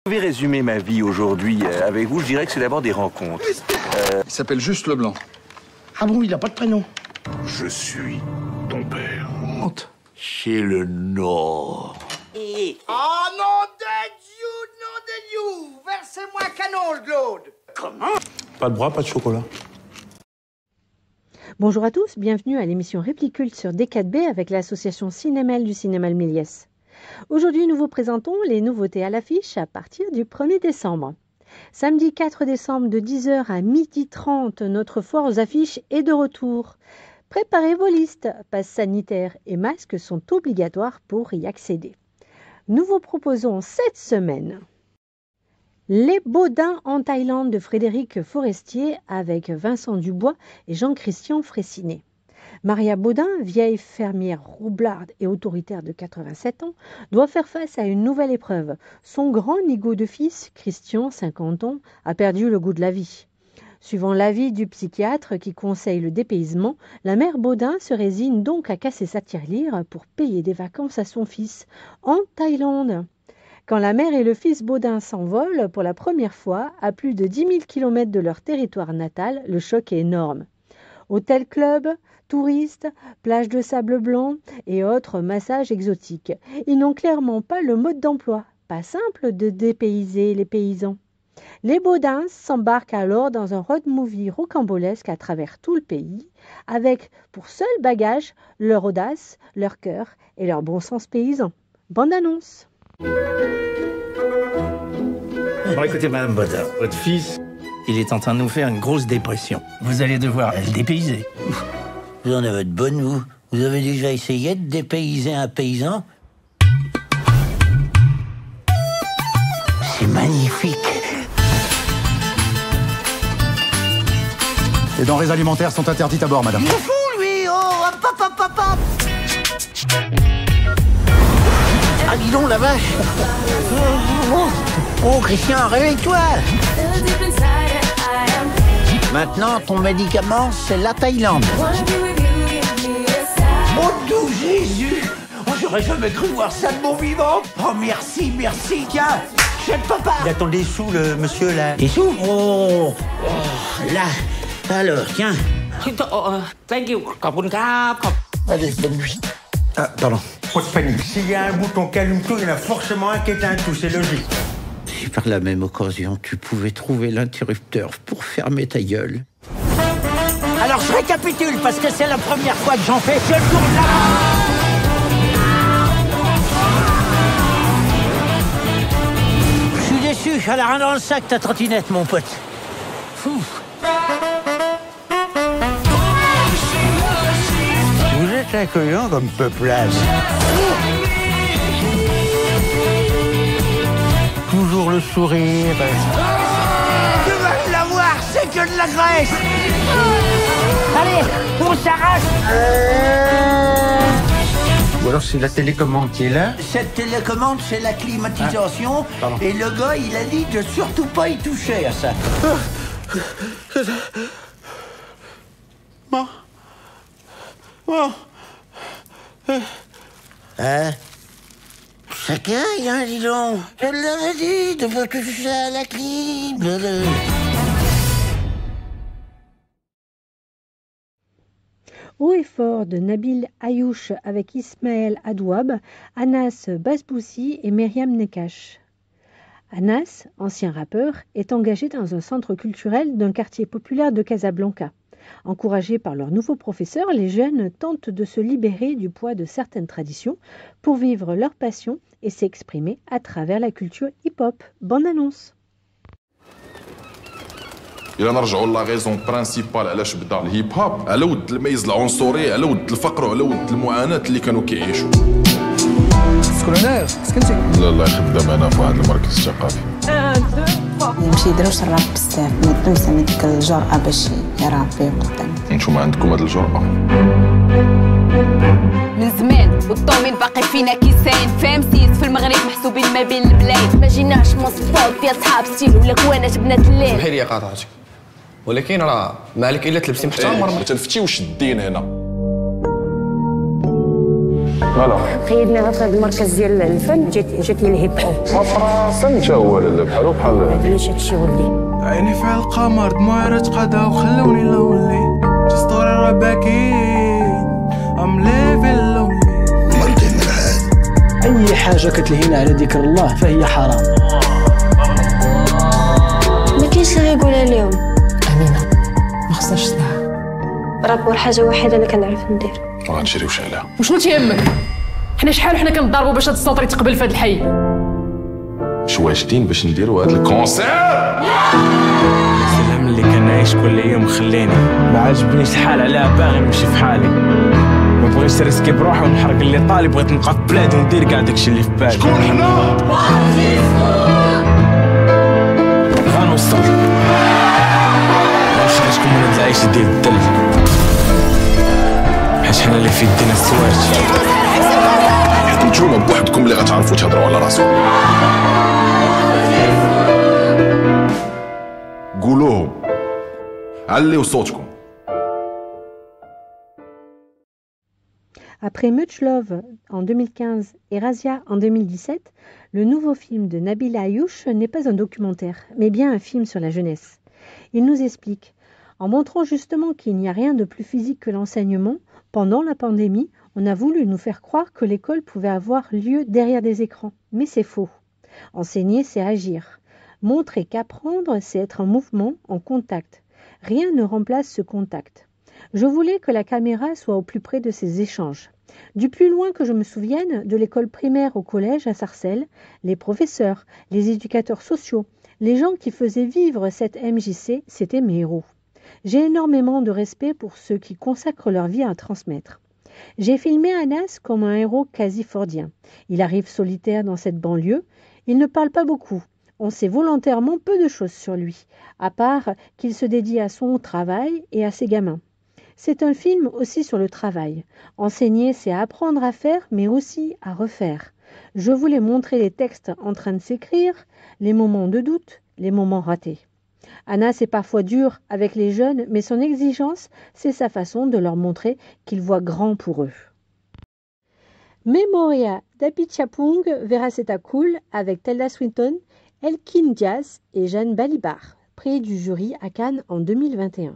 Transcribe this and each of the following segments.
Je vais résumer ma vie aujourd'hui avec vous. Je dirais que c'est d'abord des rencontres. Il s'appelle juste Leblanc. Ah bon, il n'a pas de prénom? Je suis ton père. Honte. C'est le Nord. Ah non de Dieu, versez-moi un canon, Claude. Comment? Pas de bras, pas de chocolat. Bonjour à tous, bienvenue à l'émission Répliculte sur D4B avec l'association Cinémel du Cinéma Le Méliès. Aujourd'hui, nous vous présentons les nouveautés à l'affiche à partir du 1er décembre. Samedi 4 décembre de 10h à 12h30, notre foire aux affiches est de retour. Préparez vos listes, passes sanitaires et masques sont obligatoires pour y accéder. Nous vous proposons cette semaine Les Baudins en Thaïlande de Frédéric Forestier avec Vincent Dubois et Jean-Christian Fraissinet. Maria Baudin, vieille fermière roublarde et autoritaire de 87 ans, doit faire face à une nouvelle épreuve. Son grand nigaud de fils, Christian, 50 ans, a perdu le goût de la vie. Suivant l'avis du psychiatre qui conseille le dépaysement, la mère Baudin se résigne donc à casser sa tirelire pour payer des vacances à son fils en Thaïlande. Quand la mère et le fils Baudin s'envolent pour la première fois à plus de 10 000 km de leur territoire natal, le choc est énorme. Hôtel-club, touristes, plages de sable blanc et autres massages exotiques. Ils n'ont clairement pas le mode d'emploi. Pas simple de dépayser les paysans. Les Baudins s'embarquent alors dans un road movie rocambolesque à travers tout le pays, avec pour seul bagage leur audace, leur cœur et leur bon sens paysan. Bande annonce. Bon, écoutez, Madame Baudin, votre fils, il est en train de nous faire une grosse dépression. Vous allez devoir le dépayser. Vous en avez de bonnes, vous. Vous avez déjà essayé de dépayser un paysan? C'est magnifique. Les denrées alimentaires sont interdites à bord, madame. Il est fou, lui. Oh, hop, hop, hop, hop, hop. Ah, dis donc, la vache. Oh, Christian, réveille-toi. Maintenant, ton médicament, c'est la Thaïlande. Oh, tout Jésus! Oh, j'aurais jamais cru voir ça de mon vivant! Oh, merci, merci, tiens! Chef papa! Il attend des sous, le monsieur, là. Des sous? Oh, là. Alors, tiens. Thank you. Allez, bonne nuit. Ah, pardon. Pas de panique. S'il y a un bouton qui allume tout, il y en a forcément un qui éteint tout, c'est logique. Si par la même occasion, tu pouvais trouver l'interrupteur pour fermer ta gueule. Alors, je récapitule, parce que c'est la première fois que j'en fais. Je tourne là. Je suis déçu, elle a rien dans le sac, ta trottinette, mon pote. Fou. Vous êtes accueillant comme peuplage. Toujours le sourire. Tu vas l'avoir, c'est que de la graisse. Allez, on s'arrache. Ou alors c'est la télécommande qui est là. Cette télécommande, c'est la climatisation. Et le gars, il a dit de surtout pas y toucher à ça. Bon. Bon. Hein? Ça caille, hein, dis donc. Je l'avais dit de pas toucher à la clim. Haut et fort de Nabil Ayouch avec Ismaël Adouab, Anas Basboussi et Myriam Nekash. Anas, ancien rappeur, est engagé dans un centre culturel d'un quartier populaire de Casablanca. Encouragés par leur nouveau professeur, les jeunes tentent de se libérer du poids de certaines traditions pour vivre leur passion et s'exprimer à travers la culture hip-hop. Bande annonce. إلا نرجعوا لا غيزون برانسيبال علاش بدا الهيب هوب على ود الميز العنصري على ود الفقر وعلى ود المعاناة اللي كانوا كيعيشوا. سكولونير، سكنتي؟ لا لا خدام انا في واحد المركز ثقافي. ماشي يديروش الراب بزاف، ما عندهمش ديك الجرأة باش يرابيو قدام. نتوما عندكم هاد الجرأة. من زمان والطومين باقي فينا كيسان، فاهم سيس في المغرب محسوبين ما بين البلاد. ما جيناش مصفوط ديال صحاب ستيل ولا كوانات بنات الليل. بحال هي قاطعتك. ولكن راه ما عليك الا تلبسي محترم. ما تنفتيوش الدين هنا. فوالا قيدني غير في هذا المركز ديال الفن جات لي الهيب هوب فرنسا انت هو بحالو بحال ما علاش هادشي ولي عيني في القمر دموعي راه تقدا وخلوني لونلي جستوري راه باكين ام ليفين لونلي مرتي من هذا اي حاجه كتلهينا على ذكر الله فهي حرام. ما كاينش اللي غيقولها لهم. امينه ما خصناش تسمعها. راه حاجه وحيده اللي كنعرف ندير. وغنشريو شعله. وشنو تيهمك؟ حنا شحال وحنا كنضربوا باش هاد السونطري تقبل في هاد الحي. واجدين باش نديروا هذا الكونسير. السلام اللي كان عايش كل يوم خليني ما عجبنيش الحال عليها باغي نمشي في حالي ما بغيتش نريسكي بروحي ونحرق اللي طالي بغيت نبقى في بلادي وندير كاع داكشي اللي في بالي. شكون حنا؟ غنوصل ونشرجكم من هاد العيش ديال الدل حيت حنا اللي في يدينا السواج. نتوما بوحدكم اللي غتعرفوا تهضروا على راسكم. قولوهم عليو صوتكم. Après Much Love en 2015 et Razia en 2017, le nouveau film de Nabil Ayouch n'est pas un documentaire, mais bien un film sur la jeunesse. Il nous explique, en montrant justement qu'il n'y a rien de plus physique que l'enseignement, pendant la pandémie, on a voulu nous faire croire que l'école pouvait avoir lieu derrière des écrans. Mais c'est faux. Enseigner, c'est agir. Montrer qu'apprendre, c'est être en mouvement, en contact. Rien ne remplace ce contact. Je voulais que la caméra soit au plus près de ces échanges. Du plus loin que je me souvienne, de l'école primaire au collège à Sarcelles, les professeurs, les éducateurs sociaux, les gens qui faisaient vivre cette MJC, c'étaient mes héros. J'ai énormément de respect pour ceux qui consacrent leur vie à transmettre. J'ai filmé Anas comme un héros quasi fordien. Il arrive solitaire dans cette banlieue. Il ne parle pas beaucoup. On sait volontairement peu de choses sur lui, à part qu'il se dédie à son travail et à ses gamins. C'est un film aussi sur le travail. Enseigner, c'est apprendre à faire, mais aussi à refaire. Je voulais montrer les textes en train de s'écrire, les moments de doute, les moments ratés. Anas est parfois dur avec les jeunes, mais son exigence, c'est sa façon de leur montrer qu'il voit grand pour eux. Memoria d'Apichapung Veracetakul avec Tilda Swinton, Elkin Diaz et Jeanne Balibar, prix du jury à Cannes en 2021.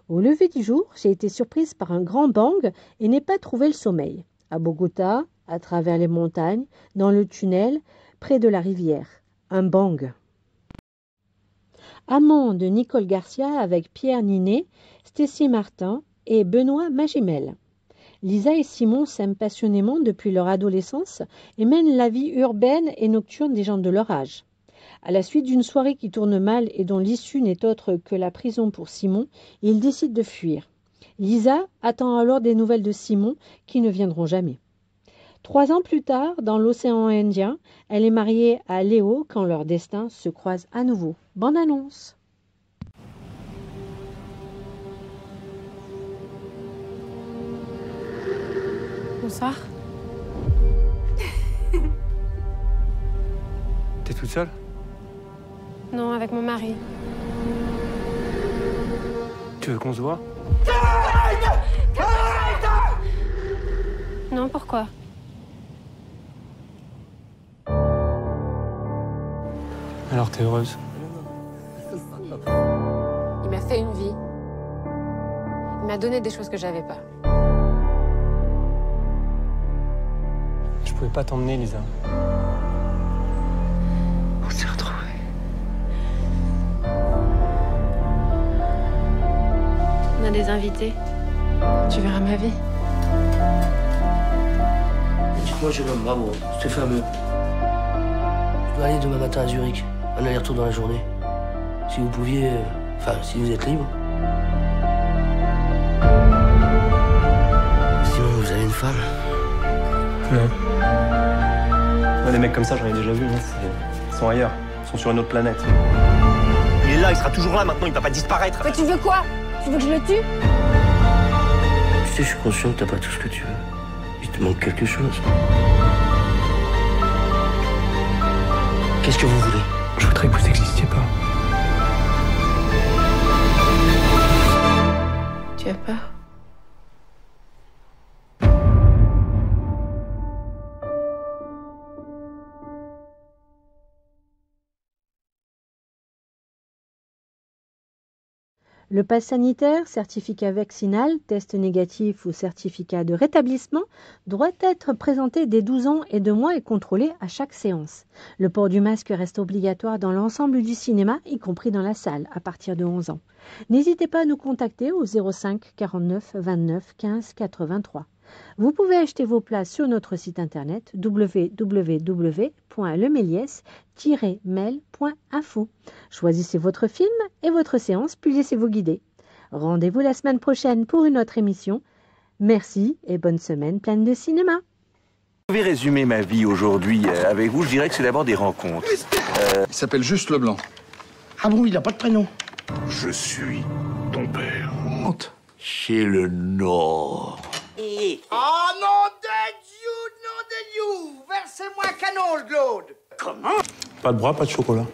Au lever du jour, j'ai été surprise par un grand bang et n'ai pas trouvé le sommeil. À Bogota, à travers les montagnes, dans le tunnel, près de la rivière. Un bang. Amant de Nicole Garcia avec Pierre Ninet, Stécie Martin et Benoît Magimel. Lisa et Simon s'aiment passionnément depuis leur adolescence et mènent la vie urbaine et nocturne des gens de leur âge. À la suite d'une soirée qui tourne mal et dont l'issue n'est autre que la prison pour Simon, ils décident de fuir. Lisa attend alors des nouvelles de Simon qui ne viendront jamais. 3 ans plus tard, dans l'océan Indien, elle est mariée à Léo quand leurs destins se croisent à nouveau. Bande annonce. Bonsoir. T'es toute seule? Non, avec mon mari. Tu veux qu'on se voit? Non, pourquoi? Alors t'es heureuse? Il m'a fait une vie. Il m'a donné des choses que j'avais pas. Je pouvais pas t'emmener, Lisa. On s'est retrouvés. On a des invités. Tu verras ma vie. Dites-moi, jeune homme, bravo, c'est fameux. Je dois aller demain matin à Zurich, un aller-retour dans la journée. Si vous pouviez, enfin, si vous êtes libre. Sinon, vous avez une femme? Non. Moi, des mecs comme ça, j'en ai déjà vu. Hein. Ils sont ailleurs. Ils sont sur une autre planète. Il est là, il sera toujours là maintenant, il va pas disparaître. Mais tu veux quoi? Tu veux que je le tue? Tu sais, je suis conscient que t'as pas tout ce que tu veux. Il te manque quelque chose. Qu'est-ce que vous voulez? Je voudrais que vous n'existiez pas. Tu as peur? Le pass sanitaire, certificat vaccinal, test négatif ou certificat de rétablissement doit être présenté dès 12 ans et 2 mois et contrôlé à chaque séance. Le port du masque reste obligatoire dans l'ensemble du cinéma, y compris dans la salle, à partir de 11 ans. N'hésitez pas à nous contacter au 05 49 29 15 83. Vous pouvez acheter vos places sur notre site internet www.lemelies-mail.info. Choisissez votre film et votre séance, puis laissez-vous guider. Rendez-vous la semaine prochaine pour une autre émission. Merci et bonne semaine pleine de cinéma. Je vais résumer ma vie aujourd'hui avec vous. Je dirais que c'est d'abord des rencontres. Il s'appelle juste Leblanc. Ah bon, il n'a pas de prénom. Je suis ton père. Honte. Chez le Nord. Oh non de Dieu, Versez-moi un canol, Claude. Pas de bras, pas de chocolat.